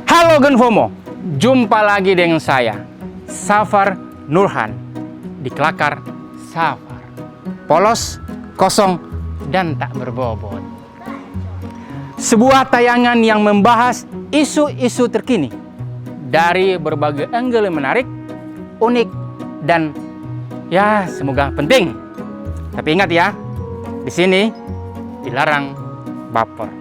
Halo Genfomo, jumpa lagi dengan saya, Safar Nurhan, di Kelakar Safar. Polos, kosong, dan tak berbobot. Sebuah tayangan yang membahas isu-isu terkini dari berbagai angle menarik, unik, dan ya semoga penting. Tapi ingat ya, di sini dilarang baper.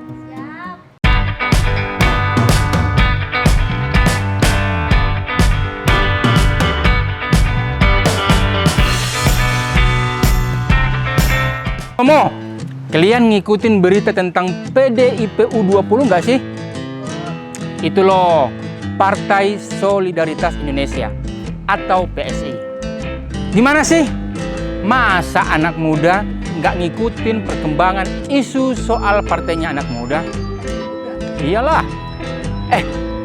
Momo, kalian ngikutin berita tentang PDIP U20 nggak sih? Itu loh, Partai Solidaritas Indonesia atau PSI. Gimana sih? Masa anak muda nggak ngikutin perkembangan isu soal partainya anak muda? Iyalah.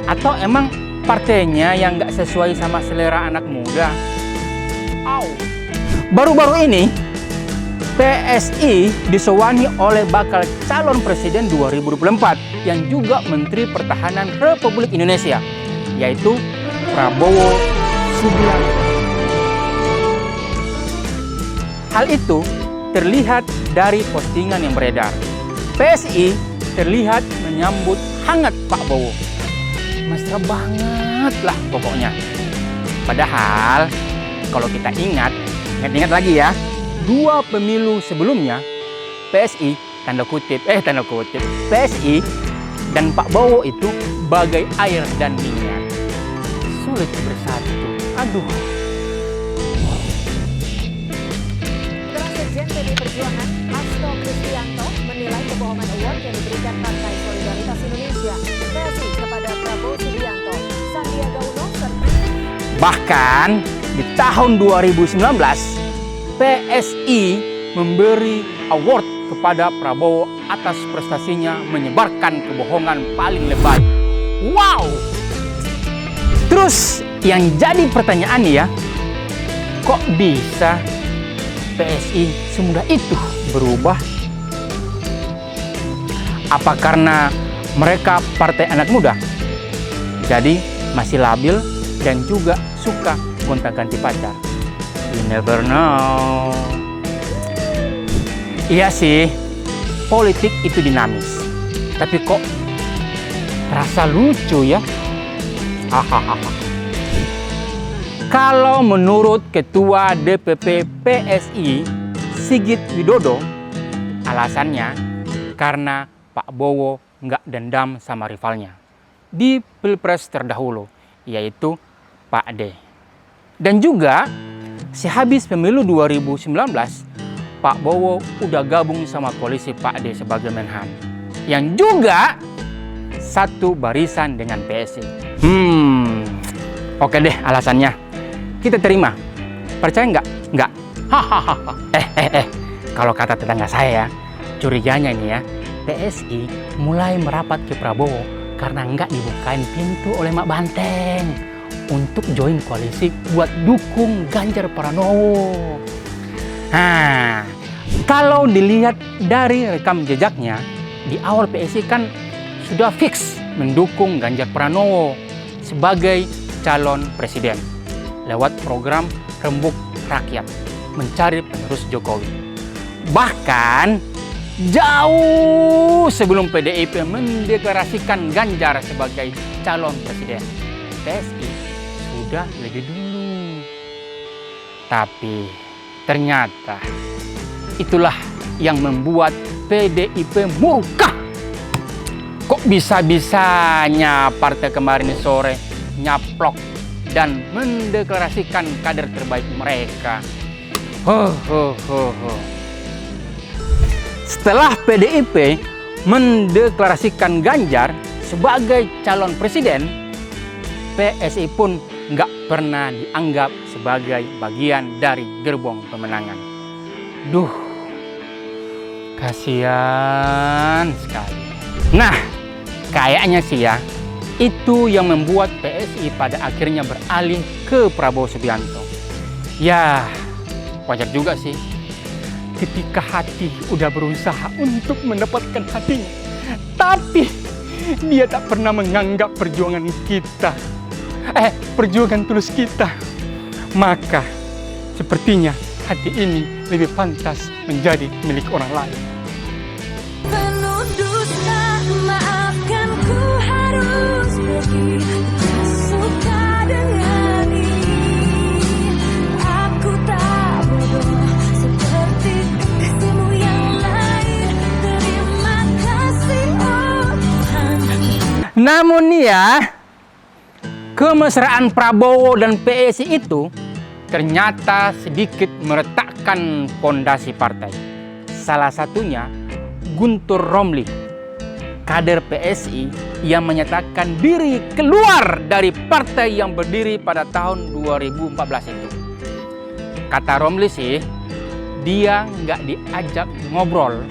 Atau emang partainya yang nggak sesuai sama selera anak muda? Baru-baru ini, PSI disewani oleh bakal calon presiden 2024 yang juga Menteri Pertahanan Republik Indonesia, yaitu Prabowo Subianto. Hal itu terlihat dari postingan yang beredar. PSI terlihat menyambut hangat Pak Bowo. Mesra banget lah pokoknya. Padahal kalau kita ingat lagi ya, 2 pemilu sebelumnya PSI PSI dan Pak Bowo itu bagai air dan minyak, sulit bersatu. Aduh. Sekjen PDI Perjuangan Hasto Kristianto menilai kebohongan award yang diberikan Partai Solidaritas Indonesia PSI kepada Prabowo Subianto, Sandiaga Uno serta Bahkan di tahun 2019 PSI memberi award kepada Prabowo atas prestasinya menyebarkan kebohongan paling lebay. Wow! Terus yang jadi pertanyaan ya, kok bisa PSI semudah itu berubah? Apa karena mereka partai anak muda, jadi masih labil dan juga suka gonta-ganti pacar? You never know. Iya sih, politik itu dinamis. Tapi kok terasa lucu ya? Hahaha. Kalau menurut Ketua DPP PSI Sigit Widodo, alasannya karena Pak Bowo nggak dendam sama rivalnya di Pilpres terdahulu, yaitu Pak D. Dan juga sehabis pemilu 2019, Pak Bowo udah gabung sama koalisi Pak D sebagai Menhan, yang juga satu barisan dengan PSI. Oke deh alasannya. Kita terima. Percaya nggak? Nggak. Hahaha. Kalau kata tetangga saya, curiganya ini ya, PSI mulai merapat ke Prabowo karena nggak dibukain pintu oleh Mak Banteng untuk join koalisi buat dukung Ganjar Pranowo. Nah, kalau dilihat dari rekam jejaknya, di awal PSI kan sudah fix mendukung Ganjar Pranowo sebagai calon presiden lewat program Rembuk Rakyat mencari penerus Jokowi. Bahkan jauh sebelum PDIP mendeklarasikan Ganjar sebagai calon presiden, PSI sudah lebih dulu. Tapi ternyata itulah yang membuat PDIP murka. Kok bisa-bisanya partai kemarin sore nyaplok dan mendeklarasikan kader terbaik mereka. Setelah PDIP mendeklarasikan Ganjar sebagai calon presiden, PSI pun nggak pernah dianggap sebagai bagian dari gerbong pemenangan. Duh, kasihan sekali. Nah, kayaknya sih ya, itu yang membuat PSI pada akhirnya beralih ke Prabowo Subianto. Ya, wajar juga sih. Ketika hati udah berusaha untuk mendapatkan hatinya, tapi Dia tak pernah menganggap perjuangan kita, perjuangan tulus kita. Maka, sepertinya hati ini lebih pantas menjadi milik orang lain. Penuh dusta, maafkan ku harus pergi. Tak suka dengan ini. Aku tak bodoh seperti kekasihmu yang lain. Terima kasih oh Tuhan. Namun ya, kemesraan Prabowo dan PSI itu ternyata sedikit meretakkan fondasi partai. Salah satunya Guntur Romli, kader PSI yang menyatakan diri keluar dari partai yang berdiri pada tahun 2014 itu. Kata Romli sih, dia nggak diajak ngobrol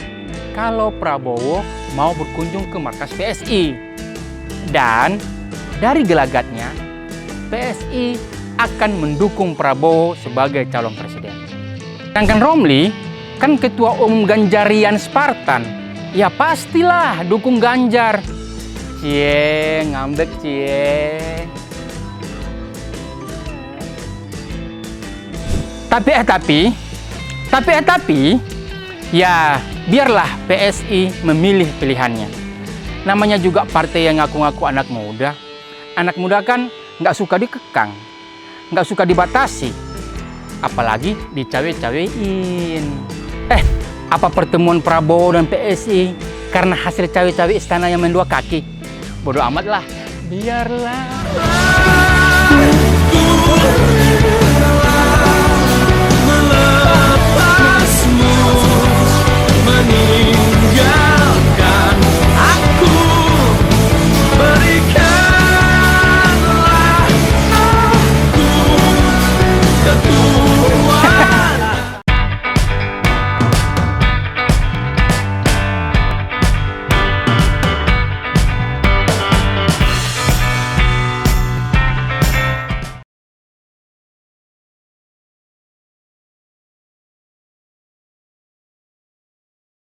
kalau Prabowo mau berkunjung ke markas PSI. Dan dari gelagatnya, PSI akan mendukung Prabowo sebagai calon presiden. Sedangkan Romli kan ketua umum Ganjarian Spartan, ya pastilah dukung Ganjar. Cie, ngambek cie. Tapi, ya biarlah PSI memilih pilihannya. Namanya juga partai yang ngaku-ngaku anak muda. Anak muda kan nggak suka dikekang, nggak suka dibatasi, apalagi dicawe-cawein. Apa pertemuan Prabowo dan PSI karena hasil cawe-cawe istana yang main dua kaki? Bodoh amat lah, biarlah.